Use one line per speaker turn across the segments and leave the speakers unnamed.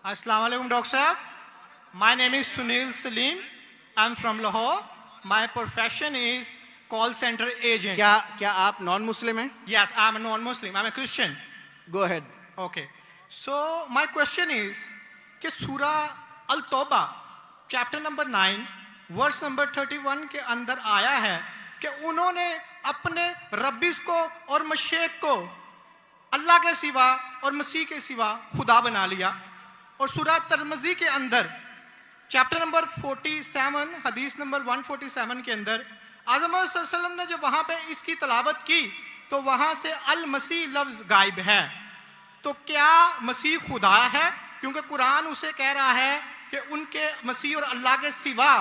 Assalamu alaikum, Dr. Sahab. My name is Sunil Salim. I'm from Lahore. My profession is call center agent.
क्या आप non Muslim हैं?
Yes, I'm a non-Muslim. I'm a Christian.
Go ahead.
Okay. So my question is कि सूरह अल-तौबा chapter number 9 verse number 31 के अंदर आया है कि उन्होंने अपने रब्बिस को और मशेक को अल्लाह के सिवा और मसीह के सिवा खुदा बना लिया. और सूरह तिरमिज़ी के अंदर चैप्टर नंबर 47 हदीस नंबर 147 के अंदर आज़म सल्लल्लाहु अलैहि वसल्लम ने जब वहां पे इसकी तलावत की तो वहां से अल मसीह लफ्ज गायब है. तो क्या मसीह खुदा है? क्योंकि कुरान उसे कह रहा है कि उनके मसीह और अल्लाह के सिवा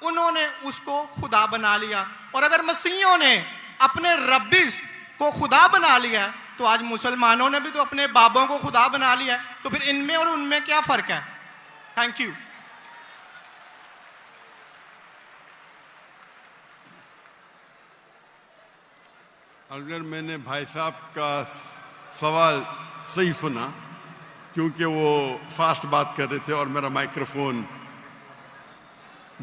उन्होंने उसको खुदा बना लिया. और अगर मसीहों ने अपने रब्बिस को खुदा बना लिया है तो आज मुसलमानों ने भी तो अपने बाबों को खुदा बना लिया है. तो फिर इनमें और उनमें क्या फर्क है? Thank you.
अगर मैंने भाई साहब का सवाल सही सुना, क्योंकि वो फास्ट बात कर रहे थे और मेरा माइक्रोफोन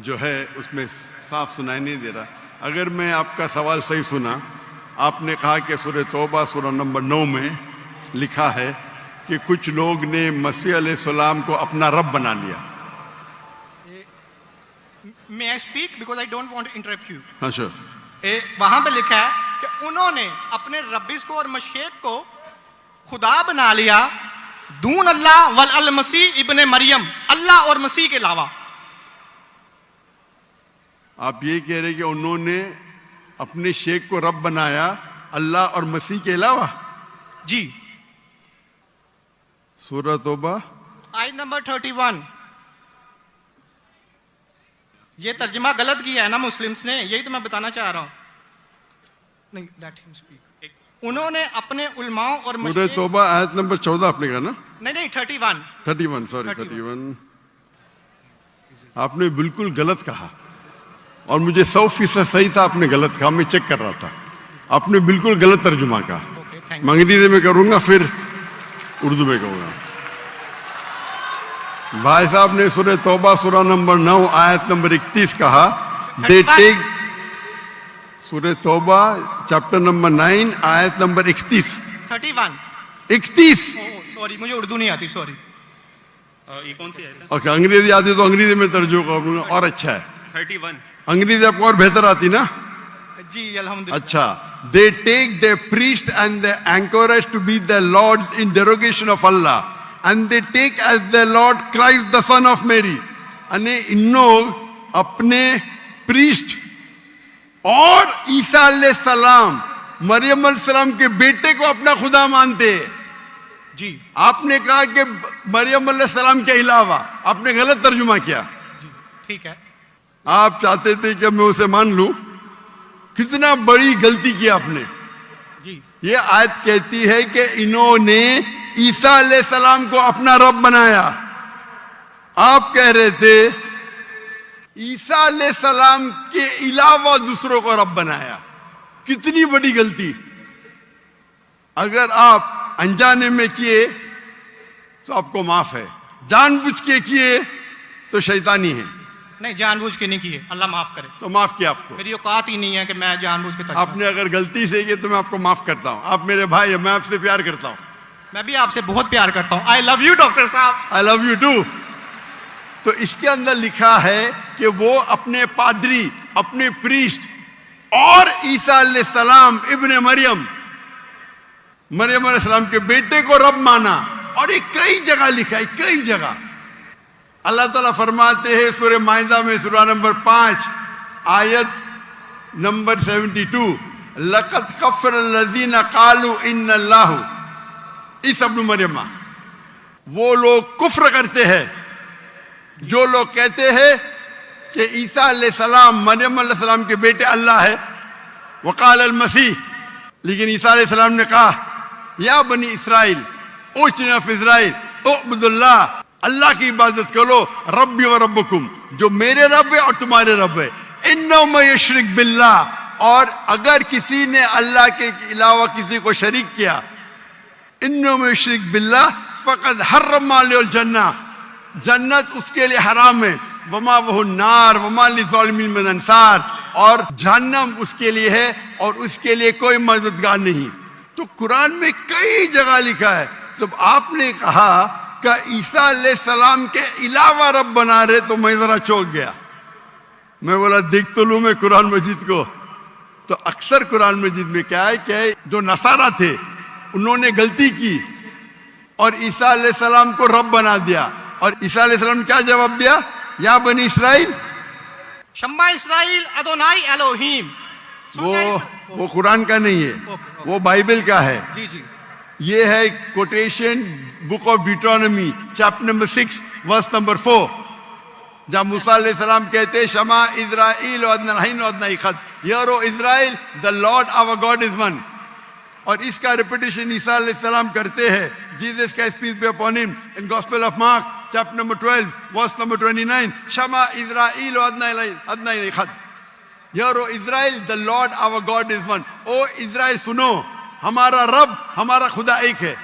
जो है उसमें साफ सुनाई नहीं दे रहा. अगर मैं आपका सवाल सही सुना, आपने कहा कि सूरह तौबा सूरह नंबर 9 में लिखा है कि कुछ लोग ने मसीह अलैहिस्सलाम को अपना रब बना लिया.
May I speak because I don't want to interrupt you.
हाँ सर.
वहां पे लिखा है कि उन्होंने अपने रब्बिस को और मशेक को खुदा बना लिया दून अल्लाह वल अल मसीह इब्ने मरियम, अल्लाह और मसीह के अलावा.
आप ये कह रहे कि उन्होंने अपने शेख को रब बनाया अल्लाह और मसीह के अलावा?
जी.
सूरह तौबा
आयत नंबर 31. ये तर्जमा गलत किया है ना मुस्लिम्स ने, यही तो मैं बताना चाह रहा हूं. नहीं, let him speak. उन्होंने अपने उलमाओं और
सूरह तौबा आयत नंबर 14 आपने कहा ना?
नहीं 31
सॉरी 31. आपने बिल्कुल गलत कहा और मुझे 100% सही था. आपने गलत कहा, मैं चेक कर रहा था. आपने बिल्कुल गलत तर्जुमा कहा. मैं अंग्रेजी में करूंगा फिर उर्दू में कहूंगा. भाई साहब ने सूरह तौबा सूरह नंबर 9 आयत नंबर 31 कहा. दे टेक सूरह तौबा चैप्टर नंबर 9 आयत नंबर 31. 31.
सॉरी, मुझे उर्दू नहीं आती, सॉरी.
ये कौन सी है?
ओके, अंग्रेजी आती तो अंग्रेजी में तर्जुमा करूंगा और अच्छा है.
31.
अंग्रेजी आपको और बेहतर आती ना?
जी अल्हम्दुलिल्लाह.
अच्छा. They take their priest and the anchorage to be their lords in derogation of Allah, and they take as their Lord Christ the son of Mary. अने इन्नो अपने प्रीस्ट और ईसा अलैहिस्सलाम मरियम अलैहिस्सलाम के बेटे को अपना खुदा मानते हैं.
जी.
आपने कहा कि मरियम अलैहिस्सलाम के अलावा. आपने गलत तर्जुमा किया.
जी ठीक है.
आप चाहते थे कि मैं उसे मान लूं. कितना बड़ी गलती की आपने.
जी.
ये आयत कहती है कि इन्होंने ईसा अलैहिस्सलाम को अपना रब बनाया. आप कह रहे थे ईसा अलैहिस्सलाम के अलावा दूसरों को रब बनाया. कितनी बड़ी गलती. अगर आप अनजाने में किए तो आपको माफ है, जानबूझ के किए तो शैतानी है.
नहीं, जानबूझ के नहीं किए, अल्लाह माफ करे.
तो माफ किया आपको.
मेरी औकात ही नहीं है कि मैं जानबूझ के.
आपने अगर गलती से किए तो मैं आपको माफ करता हूं. आप मेरे भाई हैं, मैं आपसे प्यार करता हूं.
मैं भी आपसे बहुत प्यार करता हूं. आई लव यू डॉक्टर साहब.
I love you too. तो इसके अंदर लिखा है कि वो अपने पादरी, अपने प्रीस्ट और ईसा अलैहिस्सलाम इब्ने मरियम, मरियम अलैहिस्सलाम के बेटे को रब माना. और ये कई जगह लिखा है, कई जगह. अल्लाह ताला फरमाते हैं सूरह माइदा में सूरह नंबर 5 आयत नंबर 72, लक़द कफ़र लज़ीना क़ालू इन्नल्लाहु ईसा इब्न मरियम. वो लोग कुफ्र करते हैं जो लोग कहते हैं कि ईसा अलैहिस्सलाम मरियम अलैहिस्सलाम के बेटे अल्लाह है. वक़ाल अल मसीह, लेकिन ईसा अलैहिस्सलाम ने कहा या बनी इसराइल ओचना फिज़राइल उअब्दुल्लाह, अल्लाह की इबादत करो. रब्बी व रब्बुकुम, जो मेरे रब है और तुम्हारे रब है. इन्नहु मन युश्रिक बिल्लाह, और अगर किसी ने अल्लाह के अलावा किसी को शरीक किया, इन्नहु मन युश्रिक बिल्लाह फ़क़द हर्रम अलैहिल जन्नह, जन्नत उसके लिए हराम है, वमा वह नार वमा लिज़ालिमीन मिन अंसार, और जहन्नम उसके लिए है और उसके लिए कोई मददगार नहीं। तो कुरान में कई जगह लिखा है। जब आपने कहा कि ईसा अलैहिस्सलाम के अलावा रब बना रहे, तो मैं जरा चौंक गया। मैं बोला देख तो लूं मैं कुरान मजीद को। तो अक्सर कुरान मजीद में क्या है कि जो नसारा थे उन्होंने गलती की और ईसा अलैहिस्सलाम को रब बना दिया। और ईसा अलैहिस्सलाम ने क्या जवाब दिया? या बनी इसराइल,
शम्मा इसराइल अदोनाई एलोहीम।
वो कुरान का नहीं है,
ओके।
वो बाइबल का है।
जी जी।
ये है quotation book of Deuteronomy chapter number 6 verse number 4, जहां मूसा अलैहिस्सलाम कहते हैं शमा इज़राइल वअदनाहीन वअदनाईखद, hear O Israel the Lord our God is one. और इसका रिपीटेशन ईसा अलैहिस्सलाम करते हैं, जीसस का peace be upon him, in Gospel of Mark chapter number 12 verse number 29, शमा इज़राइल वअदनाईखद, hear O Israel the Lord our God is one. ओ इज़राइल सुनो, हमारा रब, हमारा खुदा एक है।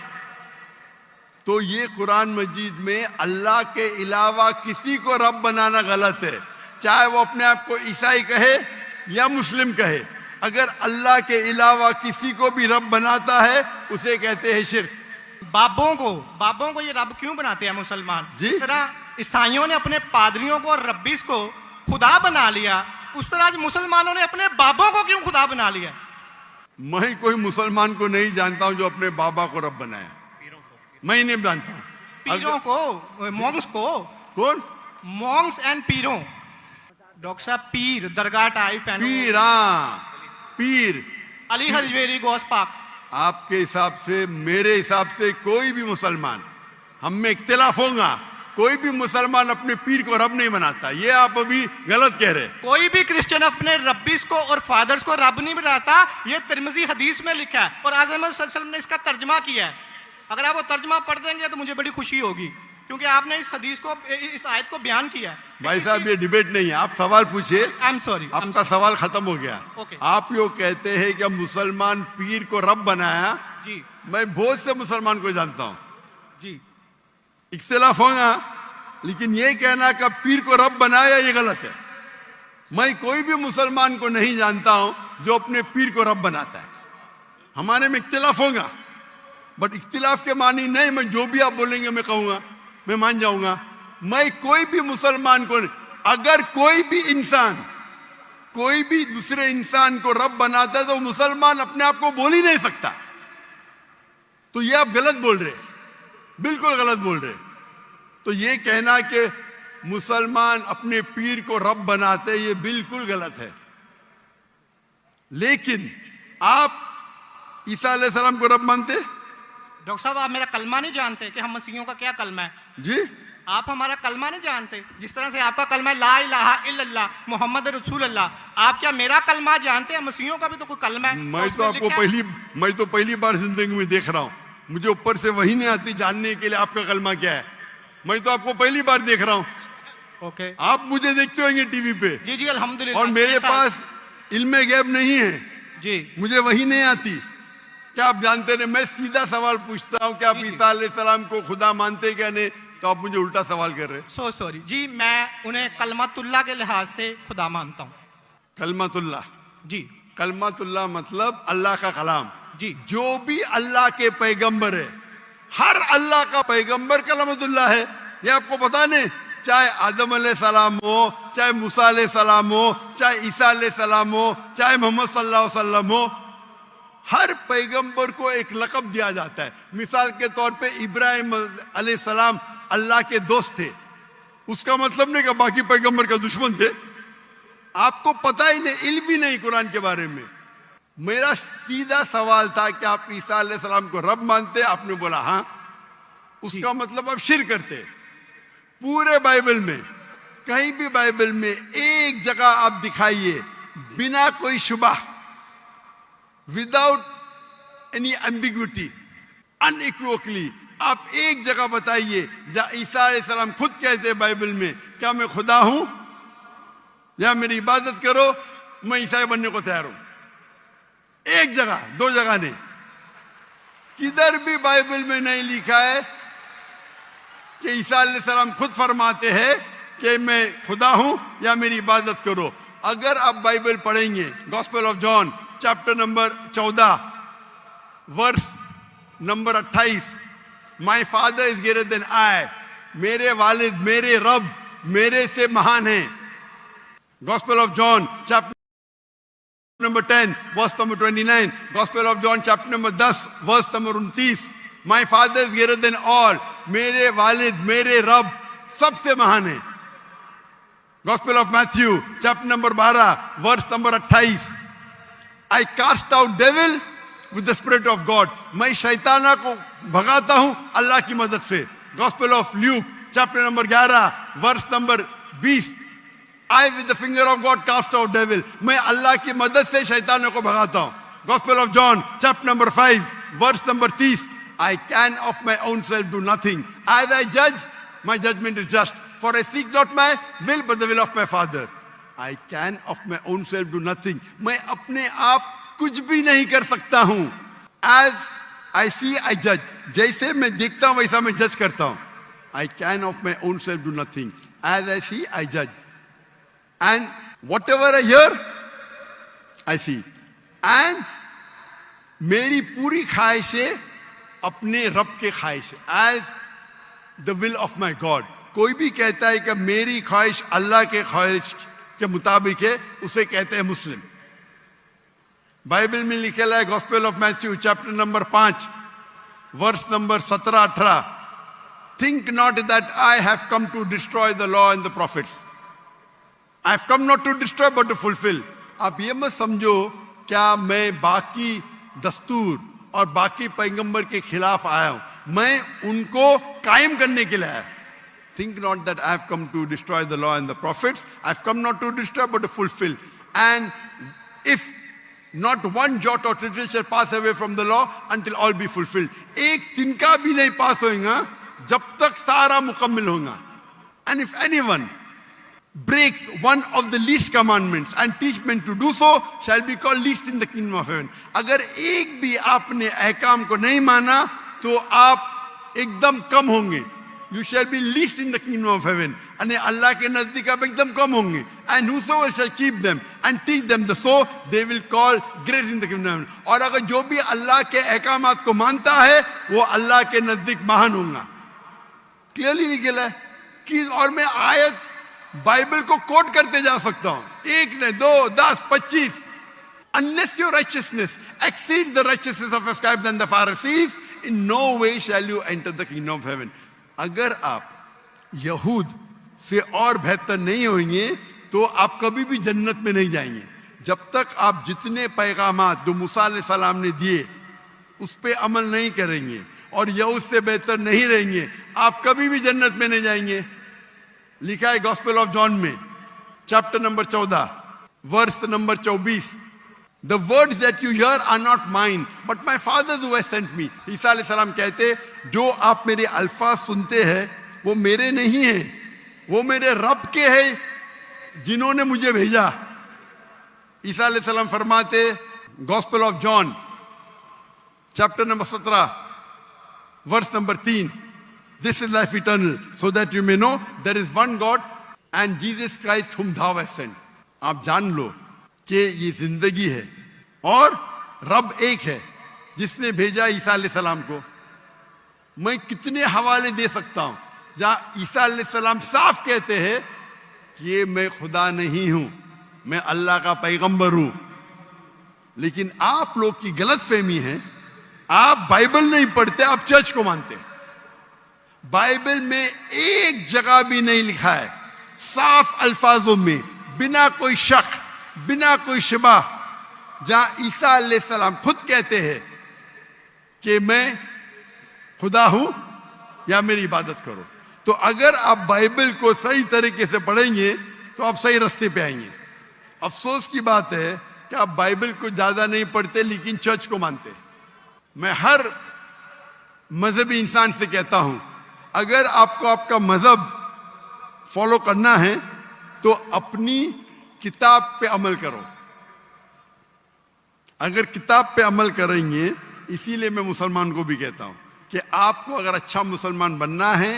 तो ये कुरान मजीद में अल्लाह के अलावा किसी को रब बनाना गलत है, चाहे वो अपने आप को ईसाई कहे या मुस्लिम कहे। अगर अल्लाह के अलावा किसी को भी रब बनाता है उसे कहते हैं शिर्क।
बाबों को ये रब क्यों बनाते हैं मुसलमान?
जी?
जिस तरह ईसाइयों ने अपने पादरियों को और रब्बीस को खुदा बना लिया, उस तरह आज मुसलमानों ने अपने बाबों को क्यों खुदा बना लिया?
मैं कोई मुसलमान को नहीं जानता हूं जो अपने बाबा को रब बनाया, मैं नहीं जानता हूं।
पीरों को, मॉन्क्स को।
कौन?
Monks and पीरों। डॉक्टर साहब पीर दरगाह टाइप है।
पीर, हाँ पीर।
अली हजवेरी गौस पाक।
आपके हिसाब से, मेरे हिसाब से कोई भी मुसलमान, हम में इख्तिलाफ होगा, कोई भी मुसलमान अपने पीर को रब नहीं बनाता। ये आप अभी गलत कह रहे हैं।
कोई भी क्रिश्चियन अपने रब्बीस को और फादर्स को रब नहीं बनाता। ये तिरमिजी हदीस में लिखा है और आज़म सल्लल्लाहु अलैहि वसल्लम ने इसका तर्जमा किया है। अगर आप वो तर्जमा पढ़ देंगे तो मुझे बड़ी खुशी होगी, क्योंकि आपने इस हदीस को, इस आयत को बयान किया है।
भाई साहब ये डिबेट नहीं है, आप सवाल पूछिए।
आई एम सॉरी,
आपका सवाल खत्म हो गया।
ओके।
आप यो कहते हैं कि मुसलमान पीर को रब बनाया।
जी
मैं बहुत से मुसलमान को जानता हूं,
जी।
इख्तिलाफ होगा, लेकिन ये कहना कि पीर को रब बनाया ये गलत है। मैं कोई भी मुसलमान को नहीं जानता हूं जो अपने पीर को रब बनाता है। हमारे में इख्तिलाफ होगा, बट इख्तिलाफ के मानी नहीं, मैं जो भी आप बोलेंगे मैं कहूंगा, मैं मान जाऊंगा। मैं कोई भी मुसलमान को, अगर कोई भी इंसान कोई भी दूसरे इंसान को रब बनाता है तो मुसलमान अपने आप को बोल ही नहीं सकता। तो ये आप गलत बोल रहे, बिल्कुल गलत बोल रहे। तो ये कहना कि मुसलमान अपने पीर को रब बनाते, ये बिल्कुल गलत है। लेकिन आप ईसा अलैहिस्सलाम को रब मानते?
डॉक्टर साहब आप मेरा कलमा नहीं जानते कि हम मसीहियों का क्या कलमा है?
जी,
आप हमारा कलमा नहीं जानते। जिस तरह से आपका कलमा है ला इलाहा इल्लल्लाह मोहम्मद रसूल अल्लाह, आप क्या मेरा कलमा जानते हैं? मसीहियों का भी तो कोई कलमा है।
मैं तो पहली बार जिंदगी में देख रहा हूं। मुझे ऊपर से वही नहीं आती जानने के लिए आपका कलमा क्या है। मैं तो आपको पहली बार देख रहा हूं।
ओके।
आप मुझे देखते होंगे टीवी पे।
जी जी अल्हम्दुलिल्लाह।
और मेरे पास इल्मे गैब नहीं है
जी,
मुझे वही नहीं आती। क्या आप जानते नहीं? मैं सीधा सवाल पूछता हूं कि आप ईसा अलैहिस्सलाम को खुदा मानते क्या नहीं, तो आप मुझे उल्टा सवाल कर रहे हैं।
सो सॉरी जी, मैं उन्हें कलमतुल्लाह के लिहाज से खुदा मानता हूँ।
कलमतुल्लाह,
जी
कलमतुल्लाह मतलब अल्लाह का कलाम।
जी
जो भी अल्लाह के पैगंबर है, हर अल्लाह का पैगंबर कलमतुल्लाह है। ये आपको पता नहीं? चाहे आदम अलैहिस्सलाम हो, चाहे मूसा अलैहिस्सलाम हो, चाहे ईसा अलैहिस्सलाम हो, चाहे मोहम्मद सल्लल्लाहु अलैहि वसल्लम हो, हर पैगंबर को एक लक़ब दिया जाता है। मिसाल के तौर पे इब्राहिम अलैहिस्सलाम अल्लाह के दोस्त थे, उसका मतलब नहीं कि बाकी पैगंबर का दुश्मन थे। आपको पता ही नहीं, इल्म भी नहीं कुरान के बारे में। मेरा सीधा सवाल था कि आप ईसा अलैहिस्सलाम को रब मानते? आपने बोला हाँ। उसका मतलब आप शिर्क करते। पूरे बाइबल में, कहीं भी बाइबल में एक जगह आप दिखाइए बिना कोई शुबह, विदाउट एनी एम्बिग्विटी, अनइक्वोकली, आप एक जगह बताइए जहां ईसा अलैहिस्सलाम खुद कहते हैं बाइबल में क्या मैं खुदा हूं या मेरी इबादत करो, मैं ईसाई बनने को तैयार हूं। एक जगह, दो जगह नहीं, किधर भी बाइबल में नहीं लिखा है कि ईसा अलैहिस्सलाम खुद फरमाते हैं कि मैं खुदा हूं या मेरी इबादत करो। अगर आप बाइबल पढ़ेंगे, gospel of John chapter number 14 verse number 28, my father is greater than I, मेरे वालिद, मेरे रब मेरे से महान है। Gospel of John chapter number 10 verse number 29, gospel of John chapter number 10 verse number 29, my father is greater than all, मेरे वालिद, मेरे रब सबसे महान है। Gospel of Matthew chapter number 12 verse number 28, I cast out devil with the spirit of God, मैं शैताना को भगाता हूं अल्लाह की मदद से। Gospel of Luke chapter number 11 verse number 20, I with the finger of God cast out devil, मैं अल्लाह की मदद से शैतानों को भगाता हूं। Gospel of John chapter number 5 verse number 30, I can of my own self do nothing. As I judge, my judgment is just. For I seek not my will, but the will of my Father. I can of my own self do nothing. मैं अपने आप कुछ भी नहीं कर सकता हूं। As I see, I judge. जैसे मैं देखता हूं वैसा मैं जज करता हूं। I can of my own self do nothing. As I see, I judge. And whatever I hear, I see. And मेरी पूरी ख्वाहिशें अपने रब के ख्वाहिश, as the will of my God. कोई भी कहता है कि मेरी ख्वाहिश अल्लाह के ख्वाहिश के मुताबिक है, उसे कहते हैं मुस्लिम। बाइबल में लिखेला है gospel of Matthew chapter number 5 verse number 17-18, think not that I have come to destroy the law and the prophets, I have come not to destroy but to fulfil. आप ये मत समझो क्या मैं बाकी दस्तूर और बाकी पैगंबर के खिलाफ आया हूं, मैं उनको कायम करने के लिए आया। Think not that I have come to destroy the law and the prophets, I have come not to destroy but to fulfil. And if not one jot or tittle shall pass away from the law until all be fulfilled. एक तिनका भी नहीं पास होगा जब तक सारा मुकम्मल होगा। And if anyone breaks one of the least commandments and teach men to do so shall be called least in the kingdom of heaven। अगर एक भी आपने अहकाम को नहीं माना तो आप एकदम कम होंगे। You shall be least in the kingdom of heaven। यानी अल्लाह के नजदीक आप एकदम कम होंगे। And whosoever shall keep them and teach them the so they will call great in the kingdom of heaven। और अगर जो भी अल्लाह के अहकामात को मानता है वो अल्लाह के नजदीक महान होगा। क्लियरली लिखा है कि, और मैं आयत बाइबल को कोट करते जा सकता हूं, एक ने 2, 10, 25। Unless your righteousness exceeds the righteousness of the scribes and the Pharisees, in no way shall you enter the kingdom of heaven। अगर आप यहूद से और बेहतर नहीं होंगे तो आप कभी भी जन्नत में नहीं जाएंगे। जब तक आप जितने पैगामात जो मूसा अलैहिस्सलाम ने दिए उस पे अमल नहीं करेंगे और यहूद से बेहतर नहीं रहेंगे, आप कभी भी जन्नत में नहीं जाएंगे। लिखा है गॉस्पेल ऑफ जॉन में chapter number 14 verse number 24, the words that you hear are not mine but my Father who has sent me. ईसा अलैहिस्सलाम कहते जो आप मेरे अल्फाज सुनते हैं वो मेरे नहीं है, वो मेरे रब के हैं जिन्होंने मुझे भेजा। ईसा अलैहिस्सलाम फरमाते gospel of John chapter number 17 verse number 3, this is life eternal so that you may know there is one God and Jesus Christ whom thou hast sent। आप जान लो कि ये जिंदगी है और रब एक है जिसने भेजा ईसा अलैहिस्सलाम को। मैं कितने हवाले दे सकता हूं जहां ईसा अलैहिस्सलाम साफ कहते हैं कि ये मैं खुदा नहीं हूं, मैं अल्लाह का पैगंबर हूं। लेकिन आप लोग की गलत फहमी है, आप बाइबल नहीं पढ़ते, आप चर्च को मानते हैं। बाइबल में एक जगह भी नहीं लिखा है साफ अल्फाजों में, बिना कोई शक, बिना कोई शिबा, जहां ईसा अलैहिस्सलाम खुद कहते हैं कि मैं खुदा हूं या मेरी इबादत करो। तो अगर आप बाइबल को सही तरीके से पढ़ेंगे तो आप सही रास्ते पे आएंगे। अफसोस की बात है कि आप बाइबल को ज्यादा नहीं पढ़ते लेकिन चर्च को मानते। मैं हर मजहबी इंसान से कहता हूं, अगर आपको आपका मजहब फॉलो करना है तो अपनी किताब पे अमल करो। अगर किताब पे अमल करेंगे, इसीलिए मैं मुसलमान को भी कहता हूं कि आपको अगर अच्छा मुसलमान बनना है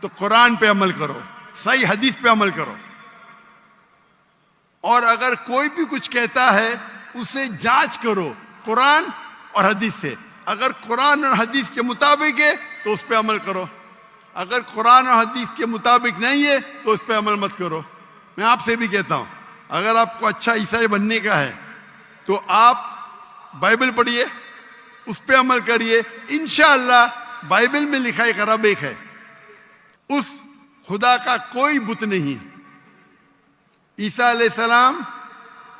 तो कुरान पे अमल करो, सही हदीस पे अमल करो। और अगर कोई भी कुछ कहता है उसे जांच करो कुरान और हदीस से। अगर कुरान और हदीस के मुताबिक है तो उस पे अमल करो, अगर कुरान और हदीस के मुताबिक नहीं है तो उस पे अमल मत करो। मैं आपसे भी कहता हूं, अगर आपको अच्छा ईसाई बनने का है तो आप बाइबल पढ़िए, उस पे अमल करिए। इंशाअल्लाह बाइबल में लिखा एक रब एक है, उस खुदा का कोई बुत नहीं है। ईसा अलैहिस्सलाम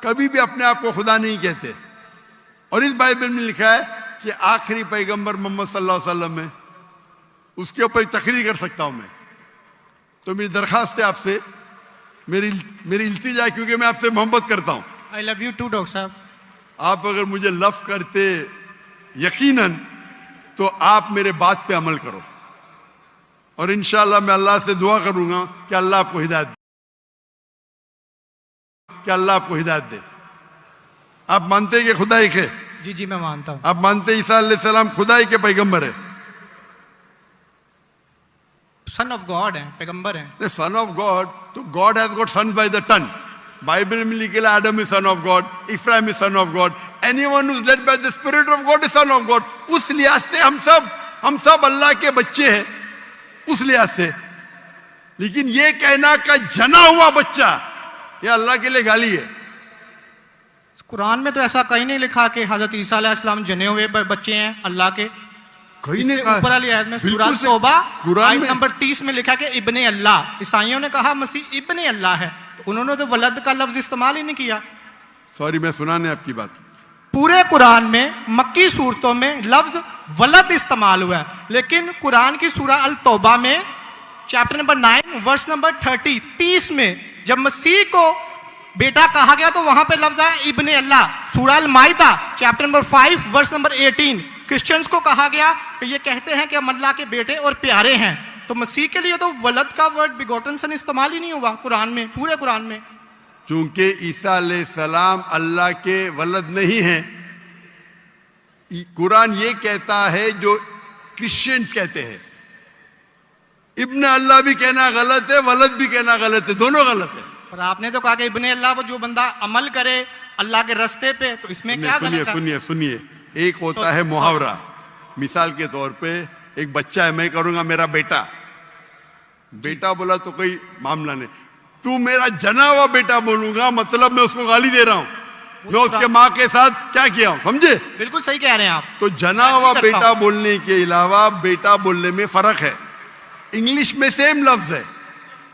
कभी भी अपने आप को खुदा नहीं कहते, और इस बाइबल में लिखा है कि आखिरी पैगंबर मोहम्मद सल्लल्लाहु अलैहि वसल्लम है। उसके ऊपर तकरीर कर सकता हूं मैं। तो मेरी दरखास्त है आपसे, मेरी इल्तिजा है, क्योंकि मैं आपसे मोहब्बत करता हूं।
I love you too doctor साहब।
आप अगर मुझे लव करते यकीनन तो आप मेरे बात पे अमल करो, और इंशाअल्लाह मैं अल्लाह से दुआ करूंगा कि अल्लाह आपको हिदायत दे, कि अल्लाह आपको हिदायत दे। आप मानते हैं कि खुदा एक है?
जी जी मैं मानता हूँ।
आप मानते हैं ईसा अलैहिस्सलाम खुदा के पैगंबर है?
सन ऑफ गॉड है, पैगंबर है।
सन ऑफ गॉड, तो God has got sons by the ton. Bible में लिखा है Adam is son of God, Ephraim is son of God, anyone who is led by the spirit of God is son of God. उस लिहाज से हम सब अल्लाह के बच्चे हैं, उस लिहाज से। लेकिन ये कहना का जना हुआ बच्चा, ये अल्लाह के लिए गाली है।
कुरान में तो ऐसा कहीं नहीं लिखा कि हजरत ईसा अलैहिस्सलाम जने हुए बच्चे हैं अल्लाह के।
कहीं
इससे
नहीं कहा।
ऊपर वाली आयत में
बिल्कुल
सूरह
से-
तौबा
कुरान
आयत
में-
नंबर 30 में लिखा कि इब्ने अल्लाह। ईसाइयों ने कहा मसीह इब्ने अल्लाह है, तो उन्होंने तो वलद का लफ्ज इस्तेमाल ही नहीं किया।
सॉरी, मैं सुना नहीं आपकी बात।
पूरे कुरान में मक्की सूरतों में लफ्ज वलद इस्तेमाल हुआ है, लेकिन कुरान की सूरह अल तौबा में चैप्टर नंबर 9 वर्स नंबर 30 में जब मसीह को बेटा कहा गया तो वहां पे लफ्ज आया इब्ने अल्लाह। सूरह अल माइदा chapter number 5 verse number 18 Christians को कहा गया कि ये कहते हैं कि हम अल्लाह के बेटे और प्यारे हैं। तो मसीह के लिए तो वलद का वर्ड बिगोटन सन इस्तेमाल ही नहीं हुआ कुरान में, पूरे कुरान में।
चूंकि ईसा अलैहिस्सलाम अल्लाह के वलद नहीं है, कुरान ये कहता है जो क्रिश्चियंस कहते हैं। इब्न अल्लाह भी कहना गलत है, वलद भी कहना गलत है, दोनों गलत है।
पर आपने तो कहा कि इब्ने अल्लाह पर जो बंदा अमल करे अल्लाह के रास्ते पे, तो इसमें क्या
सुनिए
गलत है?
सुनिए सुनिए, एक होता है मुहावरा। मिसाल के तौर पे एक बच्चा है, मैं करूंगा मेरा बेटा, बेटा बोला तो कोई मामला नहीं। तू मेरा जना हुआ बेटा बोलूंगा, मतलब मैं उसको गाली दे रहा हूं, मैं उसके माँ के साथ क्या किया हूं, समझे?
बिल्कुल सही कह रहे हैं आप।
तो जना हुआ बेटा बोलने के अलावा बेटा बोलने में फर्क है। इंग्लिश में सेम लफ्ज है,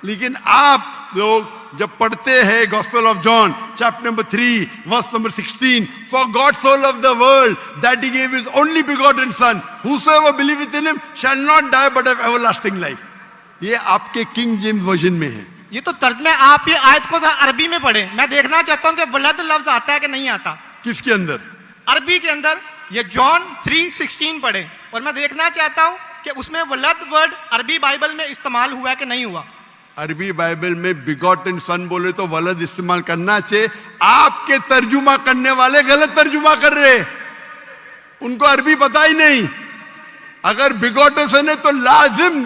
लेकिन आप लोग जब पढ़ते हैं Gospel of John chapter number 3 verse number 16, for God so loved the world that he gave his only begotten son, whosoever believeth in him shall not die but have everlasting life. ये आपके king James version में है।
ये तो तर्जमे आप ये आयत को अरबी में पढ़े। मैं देखना चाहता हूं कि वलद लफ्ज आता है कि नहीं आता
किसके अंदर?
अरबी के अंदर। ये जॉन 3:16 पढ़े, और मैं देखना चाहता हूं कि उसमें वलद वर्ड अरबी बाइबल में इस्तेमाल हुआ है कि नहीं हुआ।
अरबी बाइबल में बिगॉटन सन बोले तो वलद इस्तेमाल करना चाहिए। आपके तर्जुमा करने वाले गलत तर्जुमा कर रहे हैं, उनको अरबी पता ही नहीं। अगर बिगॉटन सन है तो लाजिम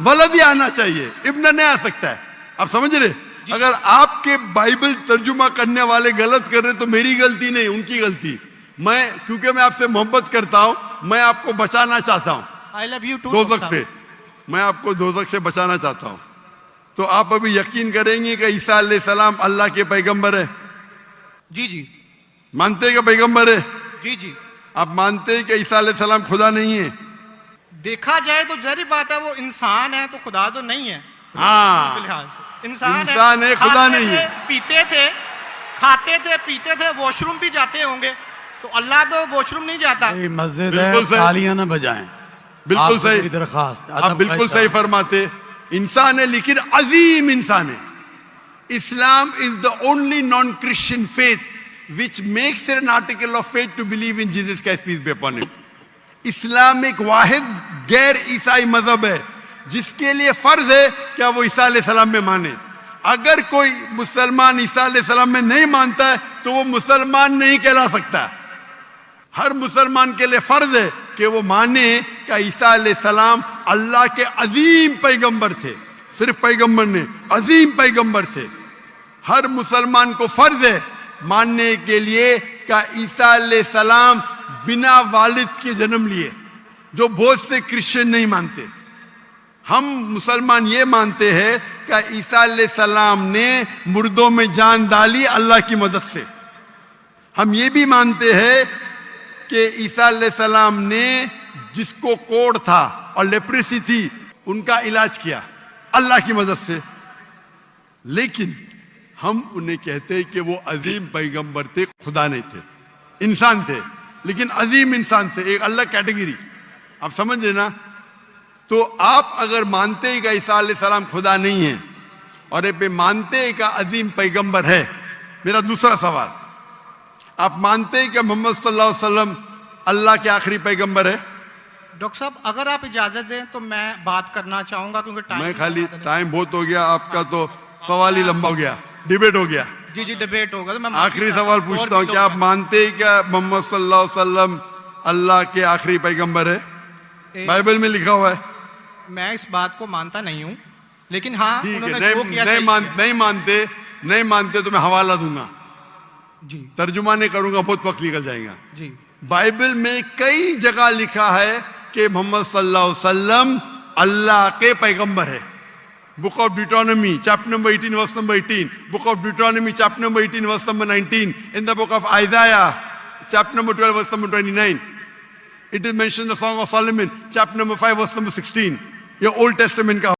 वलद ही आना चाहिए, इब्न नहीं आ सकता है। आप समझ रहे? अगर आपके बाइबल तर्जुमा करने वाले गलत कर रहे तो मेरी गलती नहीं, उनकी गलती। मैं क्योंकि मैं आपसे मोहब्बत करता हूं, मैं आपको बचाना चाहता हूं
आई लव यू टू
दोजख से, मैं आपको दोजख से बचाना चाहता हूं। तो आप अभी यकीन करेंगे कि ईसा अलैहिस्सलाम अल्लाह के पैगंबर है?
जी जी
मानते हैं कि पैगंबर है?
जी जी।
आप मानते हैं कि ईसा अलैहिस्सलाम खुदा नहीं है?
देखा जाए तो जाहिर बात है वो इंसान है, तो खुदा तो नहीं है।
हाँ,
फिलहाल से इंसान
है, खुदा
खाते
नहीं
थे,
है।
पीते थे, खाते थे, पीते थे, वॉशरूम भी जाते होंगे, तो अल्लाह तो वॉशरूम नहीं जाता।
ये मस्जिद
बिल्कुल
है,
सही।
तालियां ना बजाएं।
बिल्कुल
आपसे
सही,
मेरी दरख्वास्त,
आप
अदब
बिल्कुल
का
सही
एहतराम।
फरमाते। इंसान है लेकिन अजीम इंसान है। Islam is the only non Christian faith which makes an article of faith to believe in Jesus Christ peace be upon him. इस्लाम एक वाहिद गैर ईसाई मजहब है जिसके लिए फर्ज है क्या वो ईसा अलैहिस्सलाम में माने। अगर कोई मुसलमान ईसा अलैहिस्सलाम में नहीं मानता है तो वो मुसलमान नहीं कहला सकता। हर मुसलमान के लिए फर्ज है कि वो माने कि ईसा अलैहिस्सलाम अल्लाह के अजीम पैगंबर थे। सिर्फ पैगंबर ने, अजीम पैगंबर थे। हर मुसलमान को फर्ज है मानने के लिए कि ईसा अलैहिस्सलाम बिना वालिद के जन्म लिए, जो बहुत से क्रिश्चियन नहीं मानते। हम मुसलमान ये मानते हैं कि ईसा अलैहिस्सलाम ने मुर्दों में जान डाली अल्लाह की मदद से। हम ये भी मानते हैं कि ईसा अलैहिस्सलाम ने जिसको कोढ़ था और लेप्रेसी थी उनका इलाज किया अल्लाह की मदद से। लेकिन हम उन्हें कहते हैं कि वो अजीम पैगंबर थे, खुदा नहीं थे, इंसान थे, लेकिन अजीम इंसान थे, एक अलग कैटेगरी। आप समझ रहे ना? तो आप अगर मानते हैं कि ईसा अलैहिस्सलाम खुदा नहीं है और ये मानते हैं कि अजीम पैगंबर है, मेरा दूसरा सवाल, आप मानते हैं कि मोहम्मद सल्लल्लाहु अलैहि वसल्लम अल्लाह के आखिरी पैगंबर है?
डॉक्टर साहब अगर आप इजाजत दें तो मैं बात करना चाहूंगा, क्योंकि
मैं खाली टाइम बहुत हो गया, आपका तो सवाल ही लंबा हो गया, डिबेट हो गया।
जी जी डिबेट होगा, तो मैं
आखिरी सवाल पूछता हूँ, क्या आप मानते हैं क्या मोहम्मद सल्लल्लाहु अलैहि वसल्लम अल्लाह के आखिरी पैगंबर है? बाइबल में लिखा हुआ है।
मैं इस बात को मानता नहीं हूँ, लेकिन हाँ
ठीक है,
उन्होंने जो किया सही
नहीं मानते तो मैं हवाला दूंगा,
किया। जी
तर्जुमा नहीं करूंगा, बहुत वक्त निकल जाएगा।
जी
बाइबल में कई जगह लिखा है कि मोहम्मद सल्लल्लाहु अलैहि वसल्लम अल्लाह के पैगंबर है। Book of Deuteronomy chapter number 18 verse number 18, book of Deuteronomy chapter number 18 verse number 19, in the book of Isaiah chapter number 12 verse number 29, it is mentioned in the Song of Solomon chapter number 5 verse number 16। ये old testament का